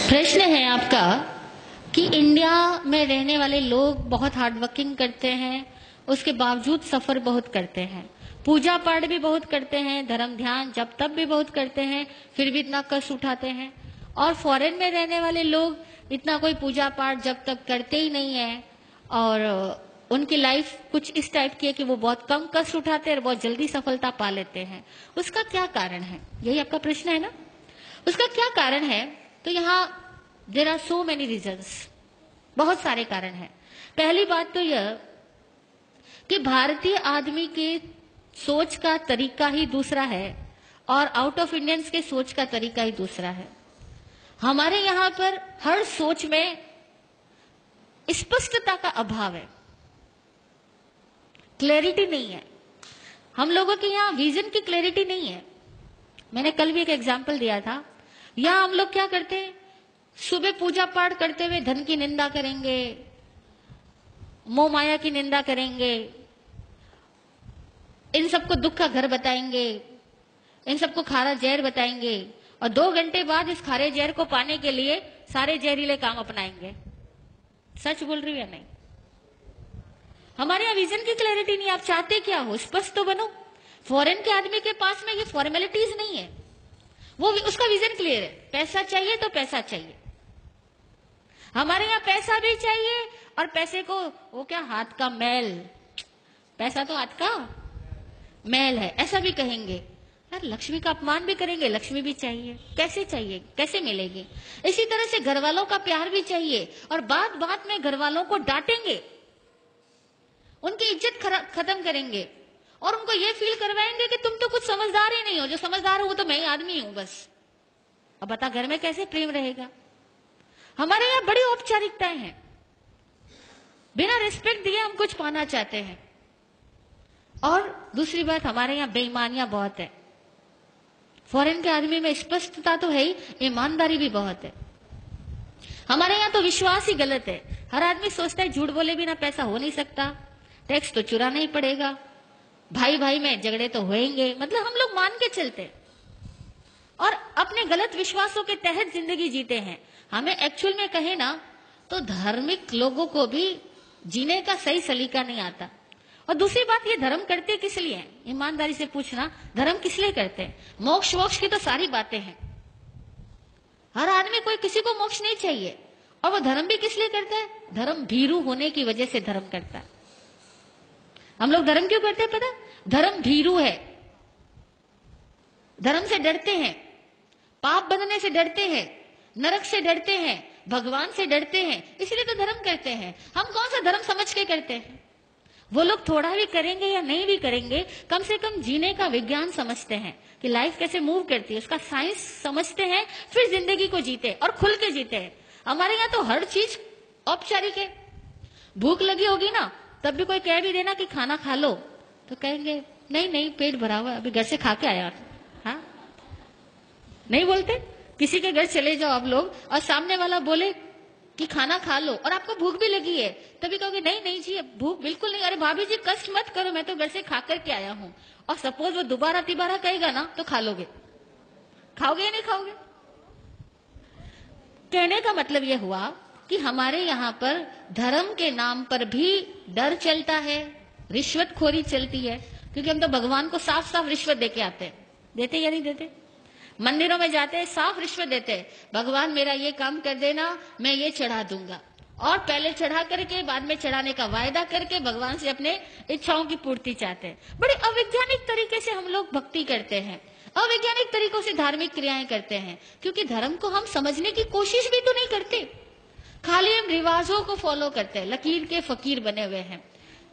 प्रश्न है आपका कि इंडिया में रहने वाले लोग बहुत हार्डवर्किंग करते हैं, उसके बावजूद सफर बहुत करते हैं, पूजा पाठ भी बहुत करते हैं, धर्म ध्यान जब तब भी बहुत करते हैं, फिर भी इतना कष्ट उठाते हैं। और फॉरेन में रहने वाले लोग इतना कोई पूजा पाठ जब तक करते ही नहीं है और उनकी लाइफ कुछ इस टाइप की है कि वो बहुत कम कष्ट उठाते हैं और बहुत जल्दी सफलता पा लेते हैं। उसका क्या कारण है? यही आपका प्रश्न है ना? उसका क्या कारण है? तो यहाँ there are so many reasons, बहुत सारे कारण हैं। पहली बात तो यह कि भारतीय आदमी के सोच का तरीका ही दूसरा है और आउट ऑफ इंडियंस के सोच का तरीका ही दूसरा है। हमारे यहाँ पर हर सोच में स्पष्टता का अभाव है, क्लैरिटी नहीं है। हम लोगों के यहाँ विजन की क्लैरिटी नहीं है। मैंने कल भी एक एग्जाम्पल दिया था। यहाँ हम लोग क्या करते हैं, सुबह पूजा पाठ करते हुए धन की निंदा करेंगे, मोह माया की निंदा करेंगे, इन सबको दुख का घर बताएंगे, इन सबको खारा जहर बताएंगे और 2 घंटे बाद इस खारे जहर को पाने के लिए सारे जहरीले काम अपनाएंगे। सच बोल रही है नहीं? हमारे यहाँ विजन की क्लैरिटी नहीं। आप चाहते क्या हो, स्पष्ट तो बनो। फॉरेन के आदमी के पास में ये फॉर्मेलिटीज नहीं है, वो उसका विजन क्लियर है। पैसा चाहिए तो पैसा चाहिए। हमारे यहाँ पैसा भी चाहिए और पैसे को वो क्या, हाथ का मैल, पैसा तो हाथ का मैल है, ऐसा भी कहेंगे। यार लक्ष्मी का अपमान भी करेंगे, लक्ष्मी भी चाहिए। कैसे चाहिए, कैसे मिलेगी? इसी तरह से घर वालों का प्यार भी चाहिए और बात बात में घर वालों को डांटेंगे, उनकी इज्जत खत्म करेंगे और उनको ये फील करवाएंगे कि तुम तो कुछ समझदार ही नहीं हो, जो समझदार हो वो तो मैं ही आदमी हूं बस। अब बता घर में कैसे प्रेम रहेगा? हमारे यहाँ बड़ी औपचारिकताएं हैं, बिना रिस्पेक्ट दिए हम कुछ पाना चाहते हैं। और दूसरी बात, हमारे यहाँ बेईमानियां बहुत है। फॉरेन के आदमी में स्पष्टता तो है ही, ईमानदारी भी बहुत है। हमारे यहाँ तो विश्वास ही गलत है। हर आदमी सोचता है झूठ बोले बिना पैसा हो नहीं सकता, टैक्स तो चुराना ही पड़ेगा, भाई भाई में झगड़े तो होंगे, मतलब हम लोग मान के चलते हैं और अपने गलत विश्वासों के तहत जिंदगी जीते हैं। हमें एक्चुअल में कहे ना तो धार्मिक लोगों को भी जीने का सही सलीका नहीं आता। और दूसरी बात, ये धर्म करते किस लिए हैं? ईमानदारी से पूछना, धर्म किस लिए करते हैं? मोक्ष वोक्ष की तो सारी बातें हैं। हर आदमी, कोई किसी को मोक्ष नहीं चाहिए। और वो धर्म भी किस लिए करता है? धर्म भीरू होने की वजह से धर्म करता है। हम लोग धर्म क्यों करते हैं पता? धर्म भीरू है, धर्म से डरते हैं, पाप बनने से डरते हैं, नरक से डरते हैं, भगवान से डरते हैं, इसलिए तो धर्म करते हैं। हम कौन सा धर्म समझ के करते हैं? वो लोग थोड़ा भी करेंगे या नहीं भी करेंगे, कम से कम जीने का विज्ञान समझते हैं कि लाइफ कैसे मूव करती है, उसका साइंस समझते हैं, फिर जिंदगी को जीते और खुल के जीते हैं। हमारे यहाँ तो हर चीज औपचारिक है। भूख लगी होगी ना, तब भी कोई कह भी देना कि खाना खा लो तो कहेंगे नहीं नहीं पेट भरा हुआ, अभी घर से खा के आया। हाँ, नहीं बोलते? किसी के घर चले जाओ आप लोग और सामने वाला बोले कि खाना खा लो और आपको भूख भी लगी है, तभी कहोगे नहीं नहीं जी भूख बिल्कुल नहीं, अरे भाभी जी कष्ट मत करो, मैं तो घर से खा करके आया हूं। और सपोज वो दोबारा तिबारा कहेगा ना तो खा लोगे। खाओगे या नहीं खाओगे? कहने का मतलब यह हुआ कि हमारे यहाँ पर धर्म के नाम पर भी डर चलता है, रिश्वतखोरी चलती है, क्योंकि हम तो भगवान को साफ साफ रिश्वत देके आते हैं। देते या नहीं देते? मंदिरों में जाते हैं, साफ रिश्वत देते हैं, भगवान मेरा ये काम कर देना, मैं ये चढ़ा दूंगा। और पहले चढ़ा करके बाद में चढ़ाने का वायदा करके भगवान से अपने इच्छाओं की पूर्ति चाहते हैं। बड़े अवैज्ञानिक तरीके से हम लोग भक्ति करते हैं, अवैज्ञानिक तरीकों से धार्मिक क्रियाएं करते हैं, क्योंकि धर्म को हम समझने की कोशिश भी तो नहीं करते, खाली हम रिवाजों को फॉलो करते हैं, लकीर के फकीर बने हुए हैं।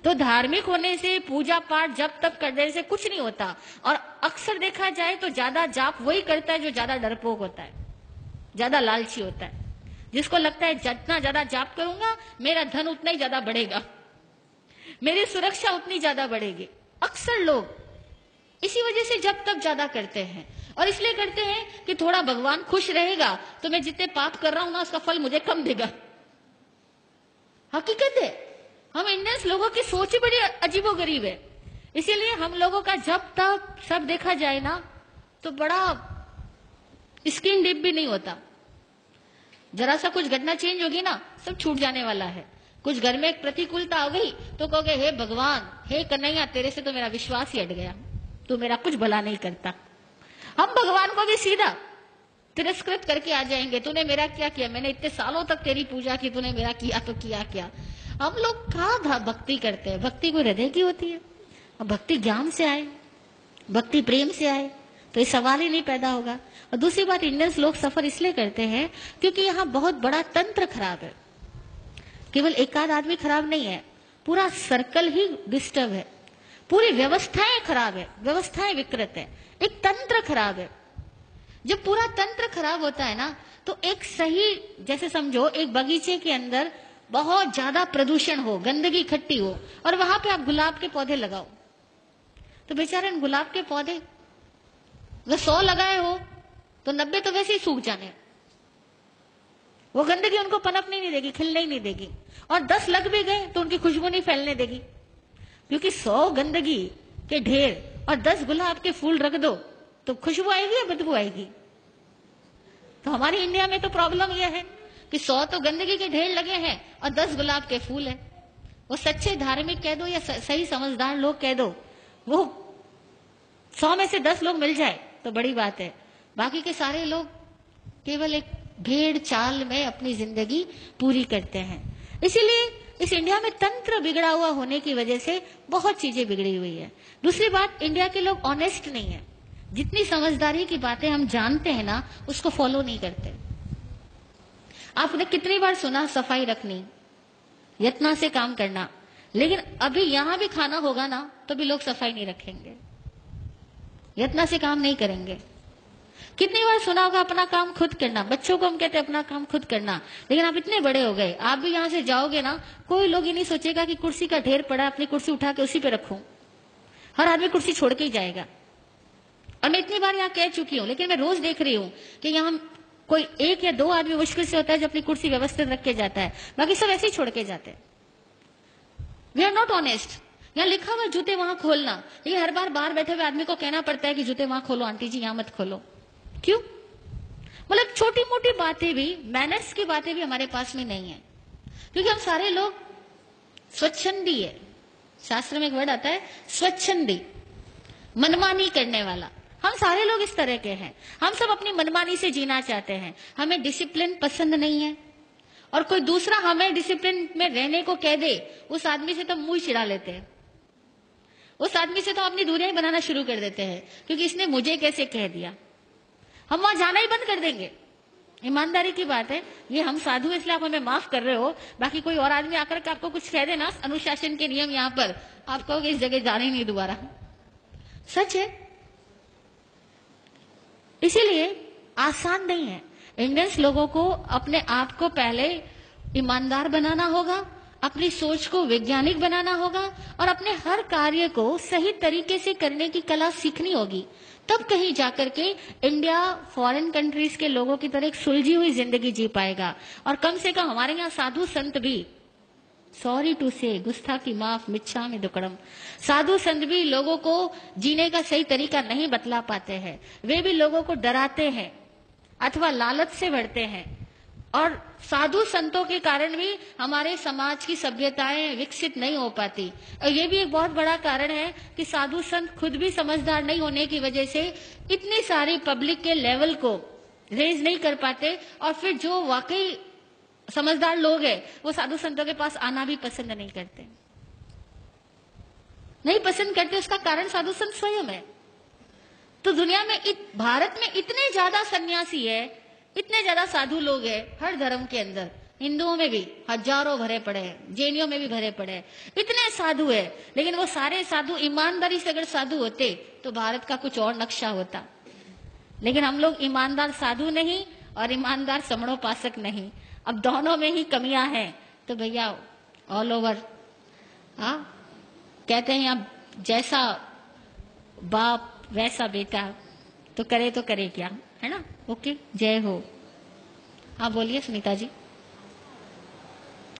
तो धार्मिक होने से, पूजा पाठ जब तक करने से कुछ नहीं होता। और अक्सर देखा जाए तो ज्यादा जाप वही करता है जो ज्यादा डरपोक होता है, ज्यादा लालची होता है, जिसको लगता है जितना ज्यादा जाप करूंगा मेरा धन उतना ही ज्यादा बढ़ेगा, मेरी सुरक्षा उतनी ज्यादा बढ़ेगी। अक्सर लोग इसी वजह से जब तक ज्यादा करते हैं और इसलिए करते हैं कि थोड़ा भगवान खुश रहेगा तो मैं जितने पाप कर रहा हूं ना उसका फल मुझे कम देगा। हकीकत है, हम इंडियंस लोगों की सोच ही बड़ी अजीबोगरीब है। इसीलिए हम लोगों का जब तक सब देखा जाए ना तो बड़ा स्किन डीप भी नहीं होता। जरा सा कुछ घटना चेंज होगी ना, सब छूट जाने वाला है। कुछ घर में एक प्रतिकूलता हो गई तो कहोगे हे भगवान, हे कन्हैया, तेरे से तो मेरा विश्वास ही हट गया, तू मेरा कुछ भला नहीं करता। हम भगवान को भी सीधा तिरस्कृत करके आ जाएंगे, तूने मेरा क्या किया, मैंने इतने सालों तक तेरी पूजा की, तूने मेरा किया तो किया क्या। हम लोग कहाँ भक्ति करते हैं? भक्ति कोई हृदय की होती है? अब भक्ति ज्ञान से आए, भक्ति प्रेम से आए तो ये सवाल ही नहीं पैदा होगा। और दूसरी बात, इंडियंस लोग सफर इसलिए करते हैं क्योंकि यहाँ बहुत बड़ा तंत्र खराब है। केवल एक आध आदमी खराब नहीं है, पूरा सर्कल ही डिस्टर्ब है, पूरी व्यवस्थाएं खराब है, व्यवस्थाएं विकृत है, एक तंत्र खराब है। जब पूरा तंत्र खराब होता है ना, तो एक सही, जैसे समझो एक बगीचे के अंदर बहुत ज्यादा प्रदूषण हो, गंदगी इकट्ठी हो, और वहां पे आप गुलाब के पौधे लगाओ, तो बेचारे गुलाब के पौधे अगर 100 लगाए हो तो 90 तो वैसे ही सूख जाने, वो गंदगी उनको पनपने नहीं देगी, खिलने ही नहीं देगी। और 10 लग भी गए तो उनकी खुशबू नहीं फैलने देगी, क्योंकि 100 गंदगी के ढेर और 10 गुलाब के फूल रख दो तो खुशबू आएगी या बदबू आएगी? तो हमारी इंडिया में तो प्रॉब्लम यह है कि 100 तो गंदगी के ढेर लगे हैं और 10 गुलाब के फूल है। वो सच्चे धार्मिक कह दो या सही समझदार लोग कह दो, वो 100 में से 10 लोग मिल जाए तो बड़ी बात है। बाकी के सारे लोग केवल एक भेड़ चाल में अपनी जिंदगी पूरी करते हैं। इसीलिए इस इंडिया में तंत्र बिगड़ा हुआ होने की वजह से बहुत चीजें बिगड़ी हुई है। दूसरी बात, इंडिया के लोग ऑनेस्ट नहीं है, जितनी समझदारी की बातें हम जानते हैं ना, उसको फॉलो नहीं करते। आपने कितनी बार सुना सफाई रखनी, यत्न से काम करना, लेकिन अभी यहां भी खाना होगा ना तो भी लोग सफाई नहीं रखेंगे, यत्न से काम नहीं करेंगे। कितनी बार सुना होगा अपना काम खुद करना, बच्चों को हम कहते हैं अपना काम खुद करना, लेकिन आप इतने बड़े हो गए, आप भी यहां से जाओगे ना, कोई लोग ये नहीं सोचेगा कि कुर्सी का ढेर पड़ा, अपनी कुर्सी उठा के उसी पे रखूं। हर आदमी कुर्सी छोड़ के ही जाएगा। और मैं इतनी बार यहाँ कह चुकी हूं, लेकिन मैं रोज देख रही हूं कि यहाँ कोई 1 या 2 आदमी मुश्किल से होता है जो अपनी कुर्सी व्यवस्थित रख के जाता है, बाकी सब ऐसे ही छोड़ के जाते हैं। We are not honest. यहाँ लिखा हुआ जूते वहां खोलना, लेकिन हर बार बाहर बैठे हुए आदमी को कहना पड़ता है कि जूते वहां खोलो, आंटी जी यहाँ मत खोलो। क्यों? मतलब छोटी मोटी बातें भी, मैनर्स की बातें भी हमारे पास में नहीं है, क्योंकि हम सारे लोग स्वच्छंदी है। शास्त्र में एक वर्ड आता है स्वच्छंदी, मनमानी करने वाला। हम सारे लोग इस तरह के हैं, हम सब अपनी मनमानी से जीना चाहते हैं। हमें डिसिप्लिन पसंद नहीं है, और कोई दूसरा हमें डिसिप्लिन में रहने को कह दे, उस आदमी से तो मुंह चिढ़ा लेते हैं, उस आदमी से तो अपनी दूरियां बनाना शुरू कर देते हैं, क्योंकि इसने मुझे कैसे कह दिया। हम वहां जाना ही बंद कर देंगे। ईमानदारी की बात है, ये हम साधु इसलिए आप हमें माफ कर रहे हो, बाकी कोई और आदमी आकर के आपको कुछ कह देना, अनुशासन के नियम यहाँ पर, आप कहोगे इस जगह जाना ही नहीं दोबारा। सच है। इसीलिए आसान नहीं है। इंडियंस लोगों को अपने आप को पहले ईमानदार बनाना होगा, अपनी सोच को वैज्ञानिक बनाना होगा, और अपने हर कार्य को सही तरीके से करने की कला सीखनी होगी। तब कहीं जाकर के इंडिया फॉरेन कंट्रीज के लोगों की तरह एक सुलझी हुई जिंदगी जी पाएगा। और कम से कम हमारे यहाँ साधु संत भी, सॉरी टू से, गुस्ताखी माफ, मिच्छामि दुक्कडम, साधु संत भी लोगों को जीने का सही तरीका नहीं बतला पाते हैं। वे भी लोगों को डराते हैं अथवा लालच से भरते हैं, और साधु संतों के कारण भी हमारे समाज की सभ्यताएं विकसित नहीं हो पाती। और ये भी एक बहुत बड़ा कारण है कि साधु संत खुद भी समझदार नहीं होने की वजह से इतनी सारी पब्लिक के लेवल को रेज नहीं कर पाते, और फिर जो वाकई समझदार लोग हैं वो साधु संतों के पास आना भी पसंद नहीं करते, नहीं पसंद करते। उसका कारण साधु संत स्वयं है। तो दुनिया में भारत में इतने ज्यादा सन्यासी है, इतने ज्यादा साधु लोग हैं हर धर्म के अंदर, हिंदुओं में भी हजारों भरे पड़े हैं, जैनियों में भी भरे पड़े हैं, इतने साधु है, लेकिन वो सारे साधु ईमानदारी से अगर साधु होते तो भारत का कुछ और नक्शा होता। लेकिन हम लोग ईमानदार साधु नहीं और ईमानदार समणोपासक नहीं, अब दोनों में ही कमियां हैं। तो भैया ऑल ओवर, हाँ कहते हैं अब जैसा बाप वैसा बेटा, तो करे क्या, है ना। ओके, जय हो। हाँ बोलिए सुनीता जी।